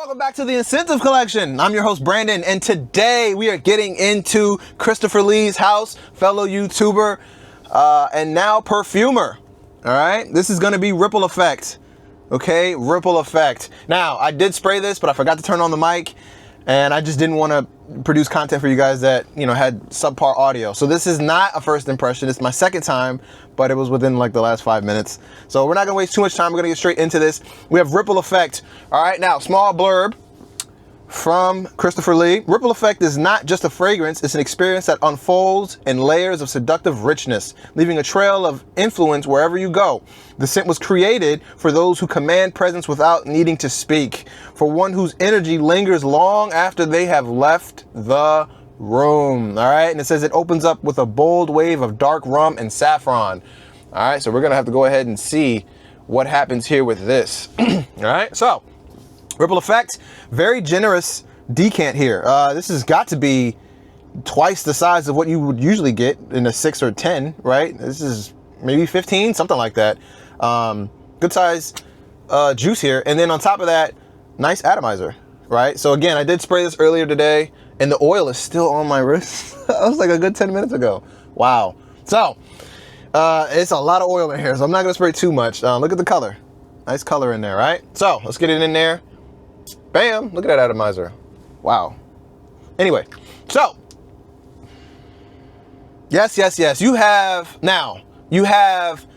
welcome back to the InScentive collection. I'm your host Brandon, and today we are getting into Christopher Lee's house, fellow YouTuber, and now perfumer. All right, this is going to be Ripple Effect. Okay, Ripple Effect. Now, I did spray this, but I forgot to turn on the mic, and I just didn't want to produce content for you guys that, you know, had subpar audio. So this is not a first impression. It's my second time, but it was within like the last 5 minutes. So we're not gonna waste too much time. We're gonna get straight into this. We have Ripple Effect. All right, now, small blurb from Christopher Lee. Ripple Effect is not just a fragrance, it's an experience that unfolds in layers of seductive richness, leaving a trail of influence wherever you go. The scent was created for those who command presence without needing to speak, for one whose energy lingers long after they have left the room. All right, and it says it opens up with a bold wave of dark rum and saffron. All right, so we're gonna have to go ahead and see what happens here with this. All right, so Ripple Effect, very generous decant here. This has got to be twice the size of what you would usually get in a 6 or 10, right? This is maybe 15, something like that. Good size juice here. And then on top of that, nice atomizer, right? So again, I did spray this earlier today, and the oil is still on my wrist. That was like a good 10 minutes ago. Wow. So, it's a lot of oil in here, so I'm not gonna spray too much. Look at the color. Nice color in there, right? So, let's get it in there. Bam, look at that atomizer. Wow. Anyway, so, yes, you have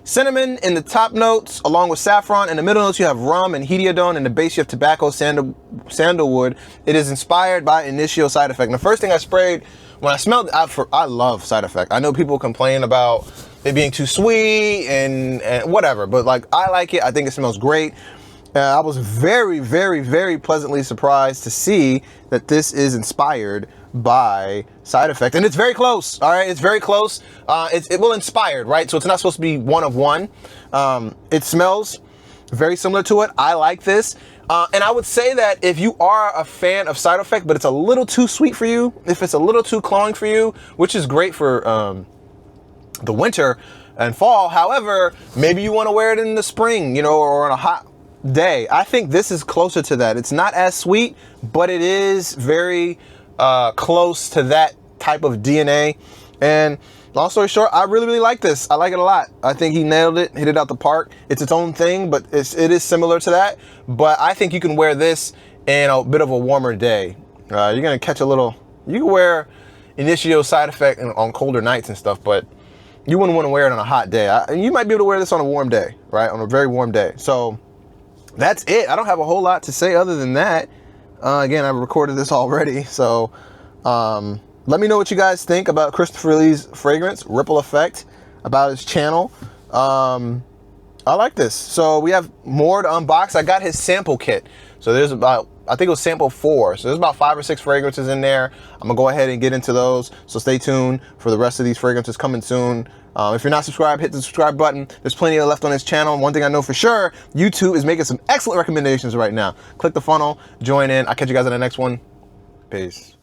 cinnamon in the top notes along with saffron. In the middle notes, you have rum and hedione. In the base, you have tobacco, sandalwood. It is inspired by Initio Side Effect. And the first thing I sprayed, when I smelled it, I love Side Effect. I know people complain about it being too sweet and whatever, but like, I like it. I think it smells great. I was very, very pleasantly surprised to see that this is inspired by Side Effect, and it's very close. All right, it's very close. It will inspired, right? So it's not supposed to be one of one. It smells very similar to it. I like this, and I would say that if you are a fan of Side Effect, but it's a little too sweet for you, if it's a little too cloying for you, which is great for the winter and fall. However, maybe you want to wear it in the spring, you know, or on a hot day. I think this is closer to that. It's not as sweet, but it is very close to that type of DNA. And long story short, I really like this. I like it a lot. I think he nailed it, hit it out the park. It's its own thing, but it is similar to that. But I think you can wear this in a bit of a warmer day. You're gonna catch a little, you can wear Initio Side Effect on colder nights and stuff, but you wouldn't want to wear it on a hot day. You might be able to wear this on a warm day, right? On a very warm day. So that's it. I don't have a whole lot to say other than that. Again, I recorded this already, so let me know what you guys think about Christopher Lee's fragrance, Ripple Effect, about his channel. I like this. So we have more to unbox. I got his sample kit. So there's about, I think it was sample 4. So there's about 5 or 6 fragrances in there. I'm gonna go ahead and get into those. So stay tuned for the rest of these fragrances coming soon. If you're not subscribed, hit the subscribe button. There's plenty left on this channel. One thing I know for sure, YouTube is making some excellent recommendations right now. Click the funnel, join in. I'll catch you guys in the next one. Peace.